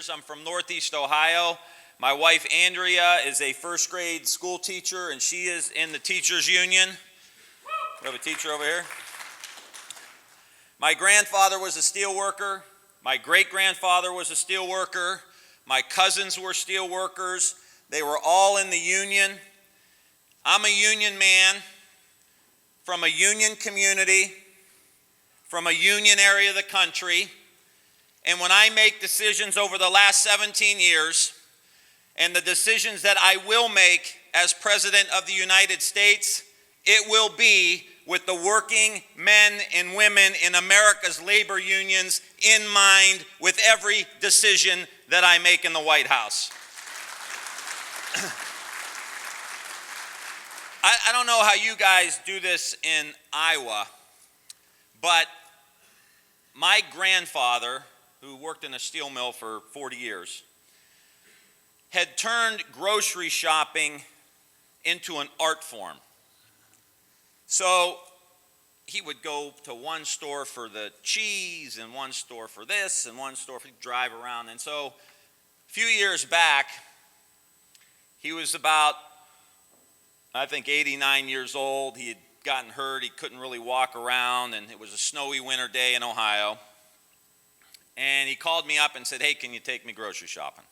years. I'm from Northeast Ohio. My wife Andrea is a first grade school teacher, and she is in the teachers union. We have a teacher over here. My grandfather was a steel worker. My great-grandfather was a steel worker. My cousins were steel workers. They were all in the union. I'm a union man from a union community, from a union area of the country. And when I make decisions over the last 17 years, and the decisions that I will make as President of the United States, it will be with the working men and women in America's labor unions in mind with every decision that I make in the White House. I don't know how you guys do this in Iowa, but my grandfather, who worked in a steel mill for 40 years, had turned grocery shopping into an art form. So he would go to one store for the cheese and one store for this and one store for drive around. And so a few years back, he was about, I think, 89 years old. He had gotten hurt. He couldn't really walk around, and it was a snowy winter day in Ohio. And he called me up and said, "Hey, can you take me grocery shopping?"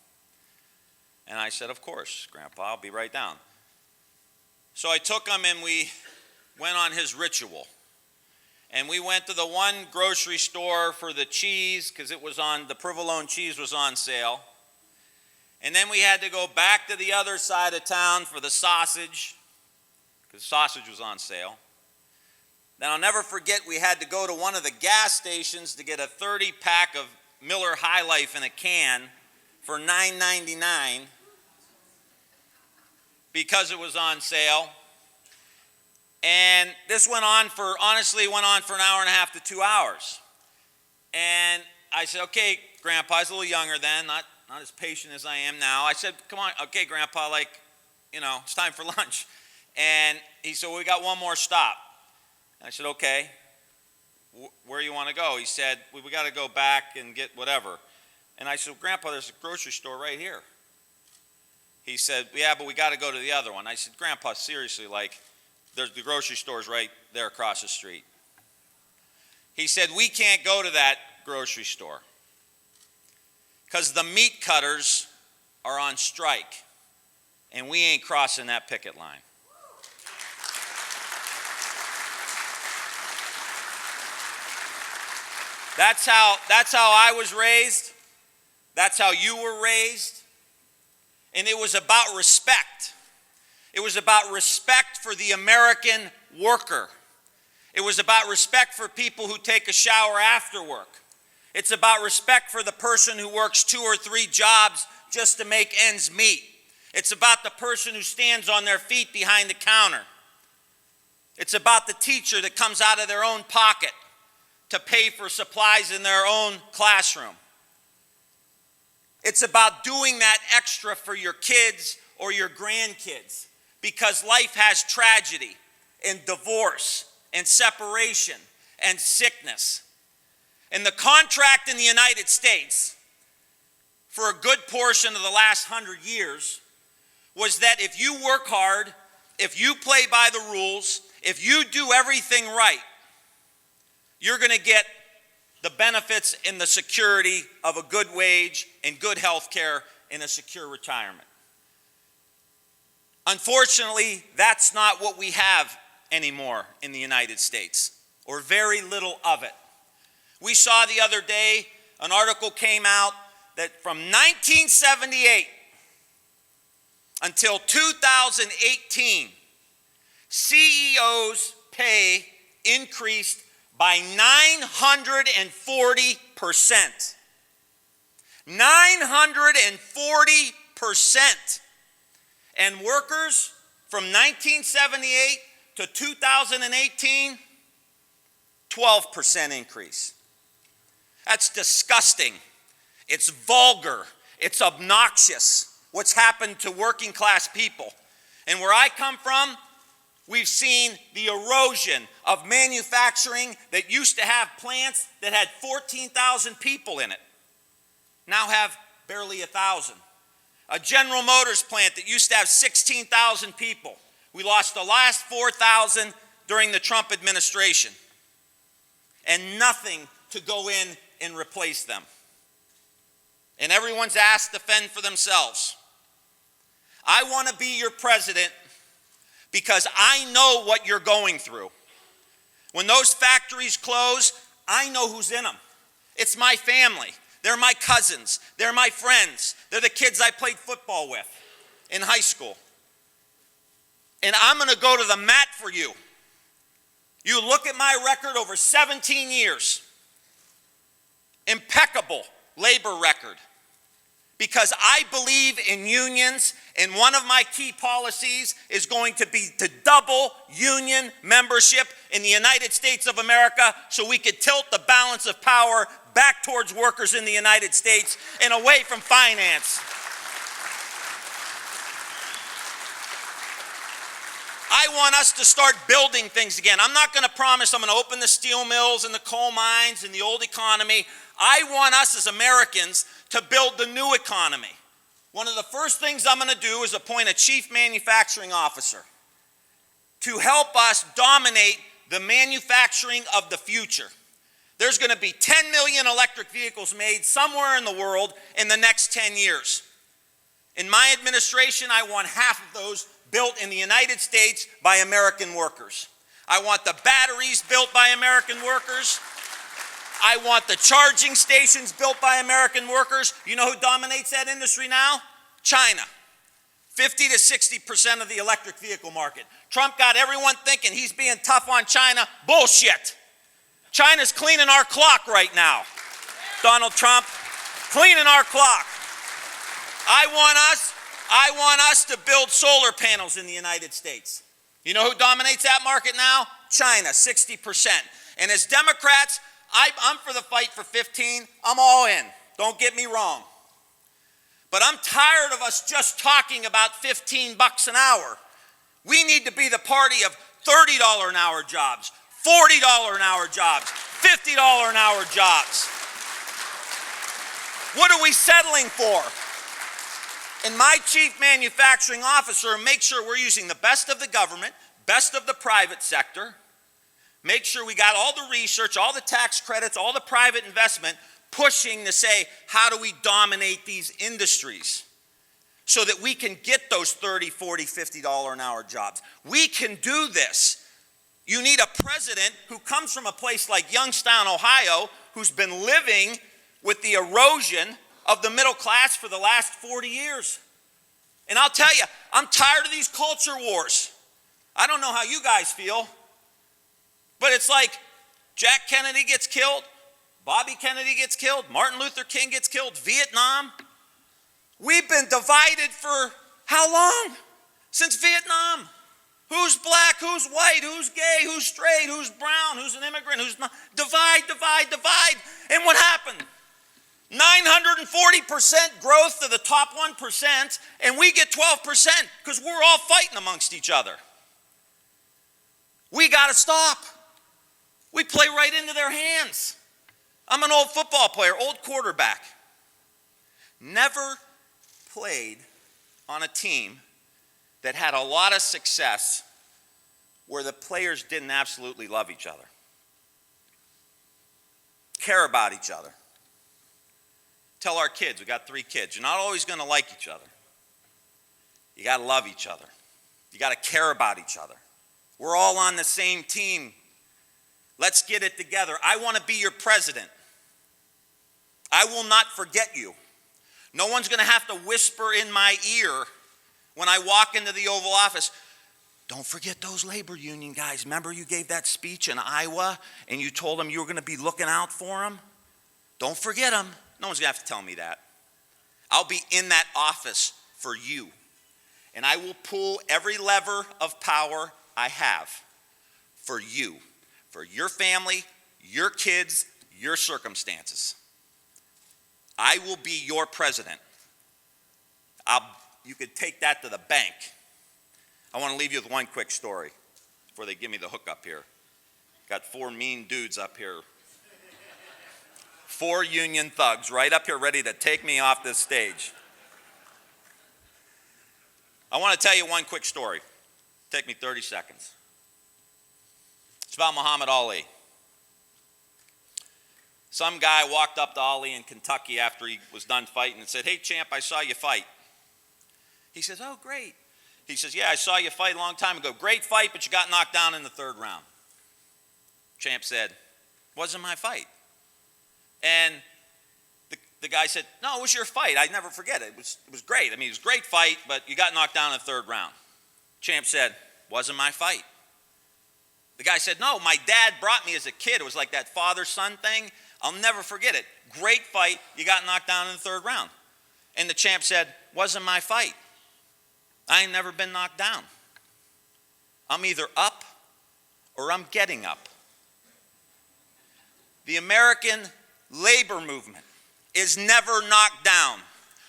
And I said, "Of course, Grandpa, I'll be right down." So I took him and we went on his ritual. And we went to the one grocery store for the cheese because the provolone cheese was on sale. And then we had to go back to the other side of town for the sausage because sausage was on sale. Then I'll never forget we had to go to one of the gas stations to get a 30-pack of Miller High Life in a can for $9.99 because it was on sale. And this went on for an hour and a half to 2 hours. And I said, "Okay, Grandpa," I was a little younger then, not as patient as I am now. I said, "Come on, okay, Grandpa, it's time for lunch." And he said, "We got one more stop." And I said, "Okay, where you want to go?" He said, we got to go back and get whatever. And I said, "Grandpa, there's a grocery store right here." He said, "Yeah, but we got to go to the other one." I said, "Grandpa, seriously, there's the grocery store's right there across the street." He said, "We can't go to that grocery store because the meat cutters are on strike, and we ain't crossing that picket line." That's how I was raised. That's how you were raised. And it was about respect. It was about respect for the American worker. It was about respect for people who take a shower after work. It's about respect for the person who works 2 or 3 jobs just to make ends meet. It's about the person who stands on their feet behind the counter. It's about the teacher that comes out of their own pocket to pay for supplies in their own classroom. It's about doing that extra for your kids or your grandkids because life has tragedy and divorce and separation and sickness. And the contract in the United States for a good portion of the last 100 years was that if you work hard, if you play by the rules, if you do everything right, you're going to get the benefits and the security of a good wage and good health care and a secure retirement. Unfortunately, that's not what we have anymore in the United States, or very little of it. We saw the other day, an article came out that from 1978 until 2018, CEOs' pay increased by 940%. 940%. And workers from 1978 to 2018, 12% increase. That's disgusting. It's vulgar. It's obnoxious what's happened to working class people. And where I come from, we've seen the erosion of manufacturing that used to have plants that had 14,000 people in it, now have barely 1,000. A General Motors plant that used to have 16,000 people. We lost the last 4,000 during the Trump administration. And nothing to go in and replace them. And everyone's asked to fend for themselves. I want to be your president because I know what you're going through. When those factories close, I know who's in them. It's my family. They're my cousins. They're my friends. They're the kids I played football with in high school. And I'm going to go to the mat for you. You look at my record over 17 years. Impeccable labor record. Because I believe in unions, and one of my key policies is going to be to double union membership in the United States of America so we could tilt the balance of power back towards workers in the United States and away from finance. I want us to start building things again. I'm not going to promise I'm going to open the steel mills and the coal mines and the old economy. I want us as Americans to build the new economy. One of the first things I'm going to do is appoint a chief manufacturing officer to help us dominate the manufacturing of the future. There's going to be 10 million electric vehicles made somewhere in the world in the next 10 years. In my administration, I want half of those built in the United States by American workers. I want the batteries built by American workers. I want the charging stations built by American workers. You know who dominates that industry now? China. 50 to 60% of the electric vehicle market. Trump got everyone thinking he's being tough on China. Bullshit. China's cleaning our clock right now. Donald Trump, cleaning our clock. I want us to build solar panels in the United States. You know who dominates that market now? China, 60%. And as Democrats, I'm for the fight for 15. I'm all in. Don't get me wrong. But I'm tired of us just talking about $15 an hour. We need to be the party of $30 an hour jobs, $40 an hour jobs, $50 an hour jobs. What are we settling for? And my chief manufacturing officer make sure we're using the best of the government, best of the private sector, make sure we got all the research, all the tax credits, all the private investment, pushing to say, how do we dominate these industries so that we can get those $30, $40, $50 an hour jobs? We can do this. You need a president who comes from a place like Youngstown, Ohio, who's been living with the erosion of the middle class for the last 40 years. And I'll tell you, I'm tired of these culture wars. I don't know how you guys feel, but it's like Jack Kennedy gets killed, Bobby Kennedy gets killed, Martin Luther King gets killed, Vietnam. We've been divided for how long? Since Vietnam. Who's black, who's white, who's gay, who's straight, who's brown, who's an immigrant, who's not. Divide, divide, divide. And what happened? 940% growth to the top 1%, and we get 12% because we're all fighting amongst each other. We got to stop. We play right into their hands. I'm an old football player, old quarterback. Never played on a team that had a lot of success where the players didn't absolutely love each other, care about each other. Tell our kids, we got 3 kids, you're not always going to like each other. You got to love each other. You got to care about each other. We're all on the same team. Let's get it together. I want to be your president. I will not forget you. No one's going to have to whisper in my ear when I walk into the Oval Office, don't forget those labor union guys. Remember you gave that speech in Iowa and you told them you were going to be looking out for them? Don't forget them. No one's going to have to tell me that. I'll be in that office for you. And I will pull every lever of power I have for you, for your family, your kids, your circumstances. I will be your president. You could take that to the bank. I want to leave you with one quick story before they give me the hook up here. Got 4 mean dudes up here. 4 union thugs right up here ready to take me off this stage. I want to tell you one quick story. Take me 30 seconds. It's about Muhammad Ali. Some guy walked up to Ali in Kentucky after he was done fighting and said, "Hey, champ, I saw you fight." He says, "Oh, great." He says, "Yeah, I saw you fight a long time ago. Great fight, but you got knocked down in the 3rd round." Champ said, "Wasn't my fight." And the guy said, "No, it was your fight. I never forget it. It was great. I mean, it was a great fight, but you got knocked down in the 3rd round." Champ said, "Wasn't my fight." The guy said, "No, my dad brought me as a kid. It was like that father-son thing. I'll never forget it. Great fight. You got knocked down in the 3rd round." And the champ said, "Wasn't my fight. I ain't never been knocked down. I'm either up or I'm getting up." The American labor movement is never knocked down.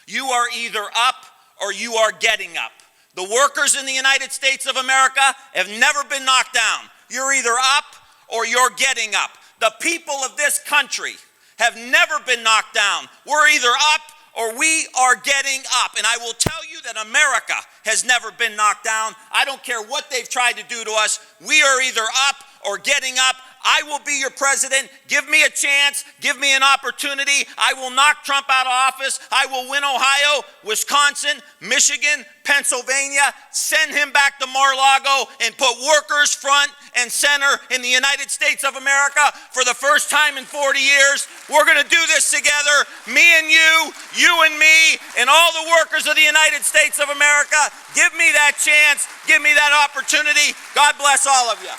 You are either up or you are getting up. The workers in the United States of America have never been knocked down. You're either up or you're getting up. The people of this country have never been knocked down. We're either up or we are getting up. And I will tell you that America has never been knocked down. I don't care what they've tried to do to us. We are either up or getting up. I will be your president. Give me a chance. Give me an opportunity. I will knock Trump out of office. I will win Ohio, Wisconsin, Michigan, Pennsylvania, send him back to Mar-a-Lago, and put workers front and center in the United States of America for the first time in 40 years. We're going to do this together, me and you and me, and all the workers of the United States of America. Give me that chance. Give me that opportunity. God bless all of you.